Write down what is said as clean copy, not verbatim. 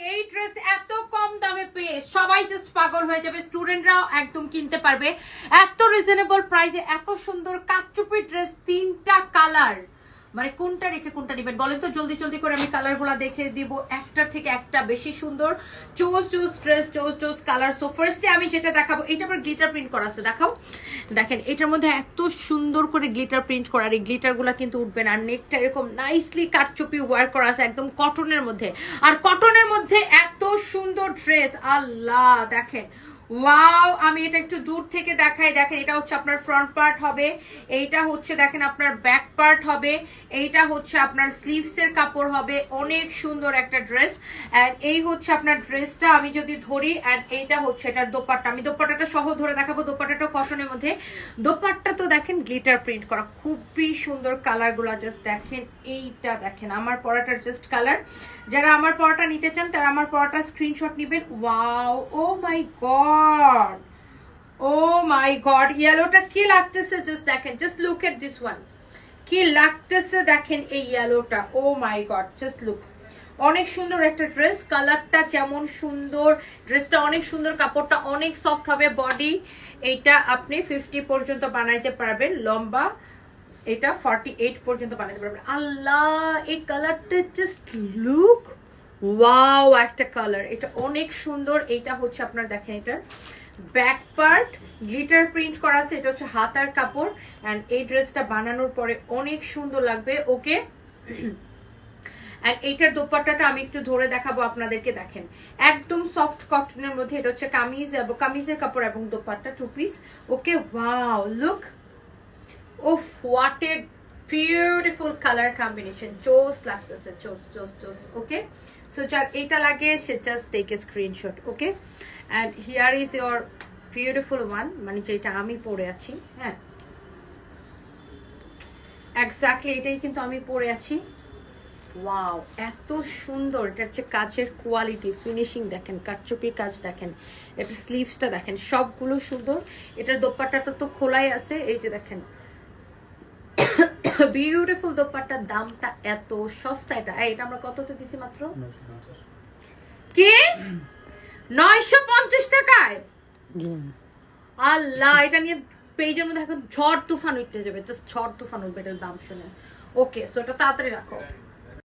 এই ড্রেস এত কম দামে পেয়ে সবাই জাস্ট পাগল হয়ে যাবে, স্টুডেন্টরাও একদম কিনতে পারবে এত রিজনেবল প্রাইসে। এত সুন্দর কাটচুপি ড্রেস, 3টা কালার, মানে কোনটা রেখে কোনটা নেবেন বলেন তো? জলদি জলদি করে আমি কালারগুলো দেখে দিব, একটার থেকে একটা বেশি সুন্দর। Choose dress, choose colour. So ফার্স্টে আমি যেটা দেখাবো, এটা আবার গ্লিটার প্রিন্ট করা আছে, দেখাও। দেখেন এটার মধ্যে এত সুন্দর করে গ্লিটার প্রিন্ট করা, আর এই গ্লিটার গুলা কিন্তু উঠবে না। আর নেকটা এরকম নাইসলি কাটচুপি ওয়ার করা আছে একদম কটনের মধ্যে, আর কটনের মধ্যে এত সুন্দর ড্রেস, আল্লাহ দেখেন ওয়াও। আমি এটা একটু দূর থেকে দেখাই, দেখেন এটা হচ্ছে আপনার ফ্রন্ট পার্ট হবে, এইটা হচ্ছে দেখেন আপনার ব্যাক পার্ট হবে, এইটা হচ্ছে আপনার স্লিভস এর কাপড় হবে। অনেক সুন্দর একটা ড্রেস। এন্ড এই হচ্ছে আপনার ড্রেসটা আমি যদি ধরি, এন্ড এইটা হচ্ছে এটার দোপাট্টা। আমি দোপাট্টাটা সহ ধরে দেখাবো, দোপাট্টাটা কটনের মধ্যে। দোপাট্টা তো দেখেন গ্লিটার প্রিন্ট করা, খুবই সুন্দর কালার গুলা, জাস্ট দেখেন। এইটা দেখেন আমার পরাটার জাস্ট কালার। যারা আমার পরাটা নিতে চান তারা আমার পরাটা স্ক্রিনশট নেবেন। ওয়াও, ও মাই গড, ও মাই গড, ইয়েলোটা কি লাগতেছে জাস্ট দেখেন, just look at this one, কি লাগতেছে দেখেন এই ইয়েলোটা, ও মাই গড, জাস্ট লুক। অনেক সুন্দর একটা ড্রেস, কালারটা যেমন সুন্দর, ড্রেসটা অনেক সুন্দর, কাপড়টা অনেক সফট হবে। বডি এইটা আপনি 50 পর্যন্ত বানাইতে পারবেন, লম্বা এটা 48 পর্যন্ত বানাইতে পারবেন। আল্লাহ, এই কালারটা জাস্ট লুক, ওয়াও একটা কালার, এটা অনেক সুন্দর। এইটা হচ্ছে আপনার দেখেন এটার ব্যাক পার্ট গ্লিটার প্রিন্ট করা আছে, এটা হচ্ছে হাতার কাপড়। এন্ড এই ড্রেসটা বানানোর পরে অনেক সুন্দর লাগবে। ওকে, এন্ড এইটার দোপাট্টাটা আমি একটু ধরে দেখাবো আপনাদেরকে, দেখেন একদম সফট কটনের মধ্যে। এটা হচ্ছে কামিজ এবং কামিজের কাপড় এবং dupatta 2 piece. Okay, wow look, oof what a beautiful colour combination, জোস লাগতেছে, জোস। ওকে, সো যার এইটা লাগে সে just take a screenshot. Okay, and here is your beautiful one, মানে যেটা আমি পরে আছি। হ্যাঁ, এক্স্যাক্টলি এটাই কিন্তু আমি পরে আছি। ওয়াও, এত সুন্দর, এটা হচ্ছে কাজের কোয়ালিটি, ফিনিশিং দেখেন, কাটচুপির কাজ দেখেন, এটা স্লিভসটা দেখেন, সবগুলো সুন্দর। এটার দোপাট্টাটা তো খোলাই আছে, এই যে দেখেন বিউটিফুল দোপাট্টার দামটা এত সস্তা। এটা আমরা কততে দিছি? মাত্র কি 950 টাকায়। আল্লাহ, এটা নিয়ে পেজের মধ্যে এখন ঝড় তুফান উঠতে যাবে, জাস্ট ঝড় তুফান উঠবে এটার দাম শুনে। ওকে, সো এটা তাড়াতাড়ি রাখো।